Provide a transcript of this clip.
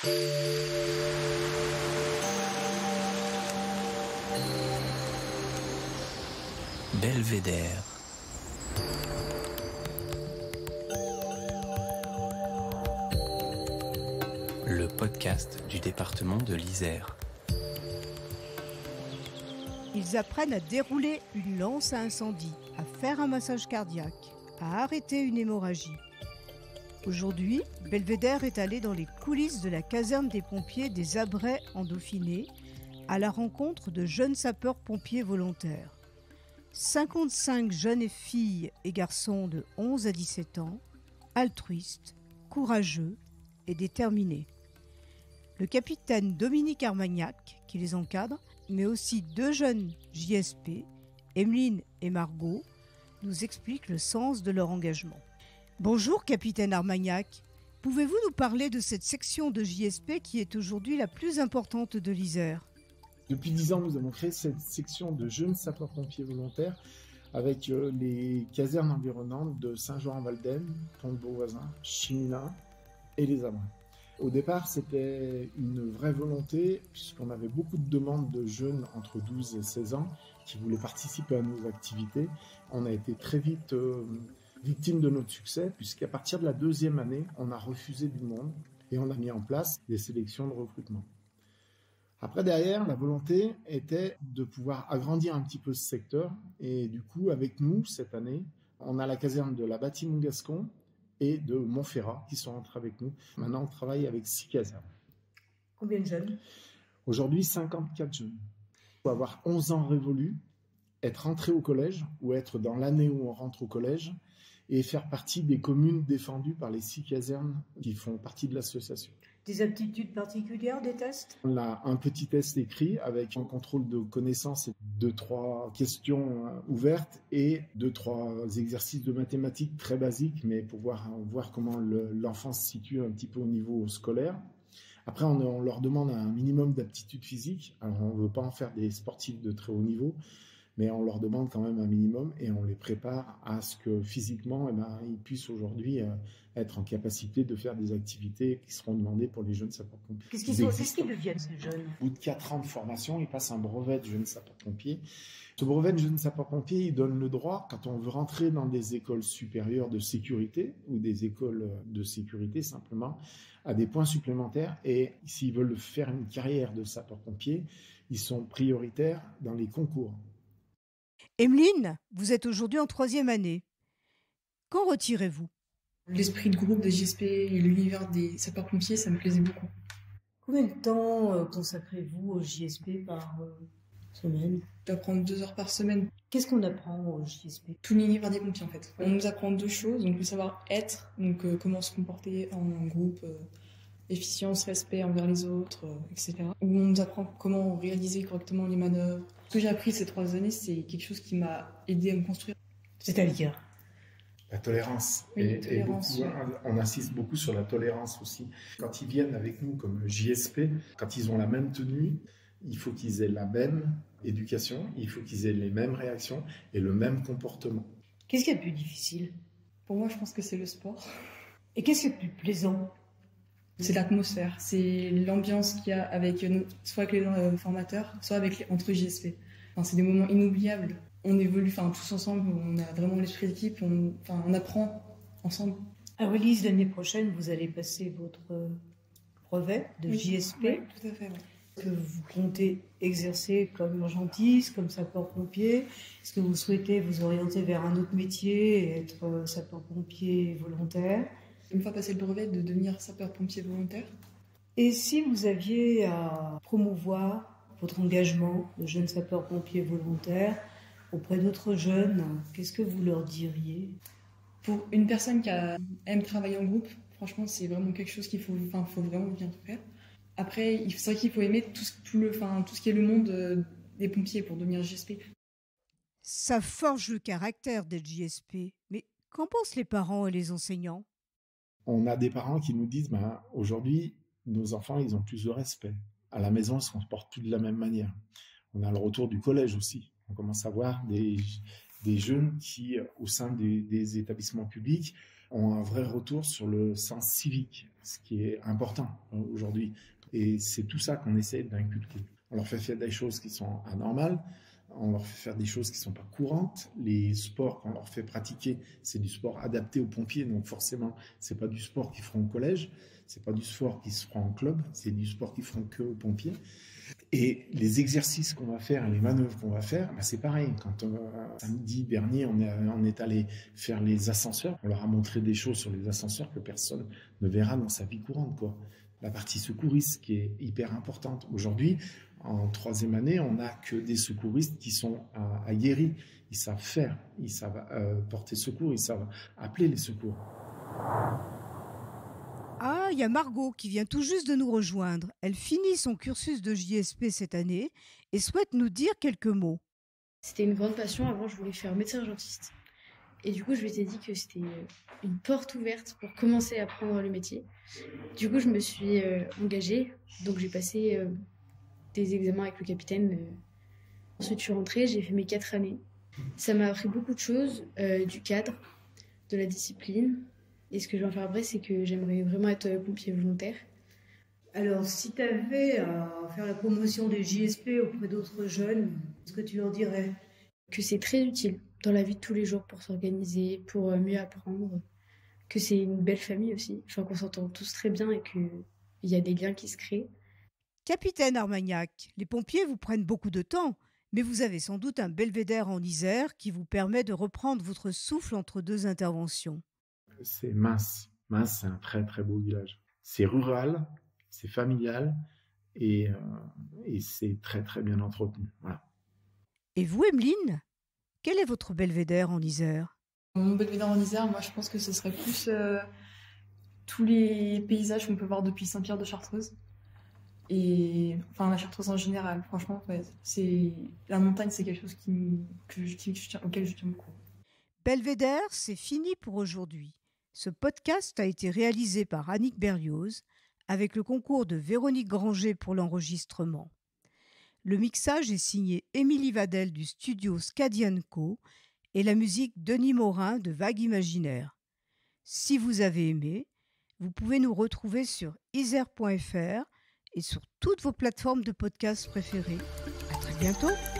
Belvédère. Le podcast du département de l'Isère. Ils apprennent à dérouler une lance à incendie, à faire un massage cardiaque, à arrêter une hémorragie. Aujourd'hui, Belvédère est allé dans les coulisses de la caserne des pompiers des Abrets en Dauphiné, à la rencontre de jeunes sapeurs-pompiers volontaires. 55 jeunes filles et garçons de 11 à 17 ans, altruistes, courageux et déterminés. Le capitaine Dominique Armagnac, qui les encadre, mais aussi deux jeunes JSP, Emeline et Margot, nous expliquent le sens de leur engagement. Bonjour capitaine Armagnac, pouvez-vous nous parler de cette section de JSP qui est aujourd'hui la plus importante de l'Isère ? Depuis 10 ans, nous avons créé cette section de jeunes sapeurs-pompiers volontaires avec les casernes environnantes de Saint-Jean-en-Valdem, Pont-de-Beauvoisin, Chimina et les Abrets. Au départ, c'était une vraie volonté puisqu'on avait beaucoup de demandes de jeunes entre 12 et 16 ans qui voulaient participer à nos activités. On a été très vite victime de notre succès puisqu'à partir de la deuxième année, on a refusé du monde et on a mis en place des sélections de recrutement. Après, derrière, la volonté était de pouvoir agrandir un petit peu ce secteur. Et du coup, avec nous, cette année, on a la caserne de la Bâtie-Montgascon et de Montferrat qui sont entrés avec nous. Maintenant, on travaille avec 6 casernes. Combien de jeunes ? Aujourd'hui, 54 jeunes. Il faut avoir 11 ans révolus, être rentré au collège ou être dans l'année où on rentre au collège et faire partie des communes défendues par les 6 casernes qui font partie de l'association. Des aptitudes particulières, des tests ? On a un petit test écrit avec un contrôle de connaissances et 2-3 questions ouvertes et 2-3 exercices de mathématiques très basiques, mais pour voir comment l'enfant se situe un petit peu au niveau scolaire. Après, on leur demande un minimum d'aptitude physique. Alors, on ne veut pas en faire des sportifs de très haut niveau, mais on leur demande quand même un minimum et on les prépare à ce que physiquement, ils puissent aujourd'hui être en capacité de faire des activités qui seront demandées pour les jeunes sapeurs-pompiers. Qu'est-ce qu'ils deviennent, ces jeunes ? Au bout de 4 ans de formation, ils passent un brevet de jeune sapeur-pompier. Ce brevet de jeune sapeur-pompier, il donne le droit, quand on veut rentrer dans des écoles supérieures de sécurité ou des écoles de sécurité simplement, à des points supplémentaires. Et s'ils veulent faire une carrière de sapeur-pompier, ils sont prioritaires dans les concours. Emeline, vous êtes aujourd'hui en 3e année. Qu'en retirez-vous ? L'esprit de groupe des JSP et l'univers des sapeurs-pompiers, ça me plaisait beaucoup. Combien de temps consacrez-vous au JSP par semaine ? D'apprendre 2 heures par semaine. Qu'est-ce qu'on apprend au JSP ? Tout l'univers des pompiers en fait. On nous apprend 2 choses, donc le savoir-être, donc comment se comporter en groupe, efficience, respect envers les autres, etc. Où on nous apprend comment réaliser correctement les manœuvres. Ce que j'ai appris ces 3 années, c'est quelque chose qui m'a aidé à me construire. C'est-à-dire ? La tolérance. Oui, et tolérance, beaucoup, oui. On insiste beaucoup sur la tolérance aussi. Quand ils viennent avec nous comme JSP, quand ils ont la même tenue, il faut qu'ils aient la même éducation, il faut qu'ils aient les mêmes réactions et le même comportement. Qu'est-ce qui est le plus difficile ? Pour moi, je pense que c'est le sport. Et qu'est-ce qui est le plus plaisant ? C'est l'atmosphère, c'est l'ambiance qu'il y a avec soit avec les formateurs, soit entre JSP. Enfin, c'est des moments inoubliables. On évolue, tous ensemble, on a vraiment l'esprit d'équipe, on apprend ensemble. À Wallis, l'année prochaine, vous allez passer votre brevet de JSP. Oui, tout à fait. Ouais. Est-ce que vous comptez exercer comme urgentiste, comme sapeur-pompier ? Est-ce que vous souhaitez vous orienter vers un autre métier et être sapeur-pompier volontaire ? Une fois passé le brevet, de devenir sapeur-pompier volontaire. Et si vous aviez à promouvoir votre engagement de jeune sapeur-pompier volontaire auprès d'autres jeunes, qu'est-ce que vous leur diriez ? Pour une personne qui aime travailler en groupe, franchement, c'est vraiment quelque chose qu'il faut vraiment bien faire. Après, c'est vrai qu'il faut aimer tout ce qui est le monde des pompiers pour devenir JSP. Ça forge le caractère d'être JSP, mais qu'en pensent les parents et les enseignants ? On a des parents qui nous disent aujourd'hui, nos enfants, ils ont plus de respect. À la maison, ils se comportent tous de la même manière. On a le retour du collège aussi. On commence à voir des des jeunes qui, au sein des établissements publics, ont un vrai retour sur le sens civique, ce qui est important aujourd'hui. Et c'est tout ça qu'on essaie d'inculquer. On leur fait faire des choses qui sont anormales, on leur fait faire des choses qui ne sont pas courantes. Les sports qu'on leur fait pratiquer, c'est du sport adapté aux pompiers, donc forcément, ce n'est pas du sport qu'ils feront au collège, ce n'est pas du sport qui se fera en club, c'est du sport qu'ils feront que aux pompiers. Et les exercices qu'on va faire et les manœuvres qu'on va faire, c'est pareil. Quand samedi dernier, on est allé faire les ascenseurs, on leur a montré des choses sur les ascenseurs que personne ne verra dans sa vie courante, quoi. La partie secouriste qui est hyper importante. Aujourd'hui, en 3e année, on n'a que des secouristes qui sont aguerris. Ils savent faire, ils savent porter secours, ils savent appeler les secours. Ah, il y a Margot qui vient tout juste de nous rejoindre. Elle finit son cursus de JSP cette année et souhaite nous dire quelques mots. C'était une grande passion. Avant, je voulais faire médecin urgentiste. Et du coup, je m'étais dit que c'était une porte ouverte pour commencer à apprendre le métier. Du coup, je me suis engagée. Donc, j'ai passé des examens avec le capitaine. Ensuite, je suis rentrée, j'ai fait mes 4 années. Ça m'a appris beaucoup de choses, du cadre, de la discipline. Et ce que je vais en faire après, c'est que j'aimerais vraiment être pompier volontaire. Alors, si tu avais à faire la promotion des JSP auprès d'autres jeunes, ce que tu leur dirais? Que c'est très utile dans la vie de tous les jours pour s'organiser, pour mieux apprendre. Que c'est une belle famille aussi, enfin, qu'on s'entend tous très bien et qu'il y a des liens qui se créent. Capitaine Armagnac, les pompiers vous prennent beaucoup de temps, mais vous avez sans doute un belvédère en Isère qui vous permet de reprendre votre souffle entre 2 interventions. C'est Mins. Mins, c'est un très très beau village. C'est rural, c'est familial et c'est très très bien entretenu. Voilà. Et vous, Emeline, quel est votre belvédère en Isère? Mon belvédère en Isère, moi je pense que ce serait plus tous les paysages qu'on peut voir depuis Saint-Pierre de Chartreuse. Et enfin la Chartreuse en général, franchement, ouais, la montagne, c'est quelque chose auquel je tiens beaucoup. Belvédère, c'est fini pour aujourd'hui. Ce podcast a été réalisé par Annick Berlioz avec le concours de Véronique Granger pour l'enregistrement. Le mixage est signé Émilie Vadel du studio Scadian Co et la musique Denis Morin de Vague Imaginaire. Si vous avez aimé, vous pouvez nous retrouver sur isère.fr et sur toutes vos plateformes de podcasts préférées. À très bientôt!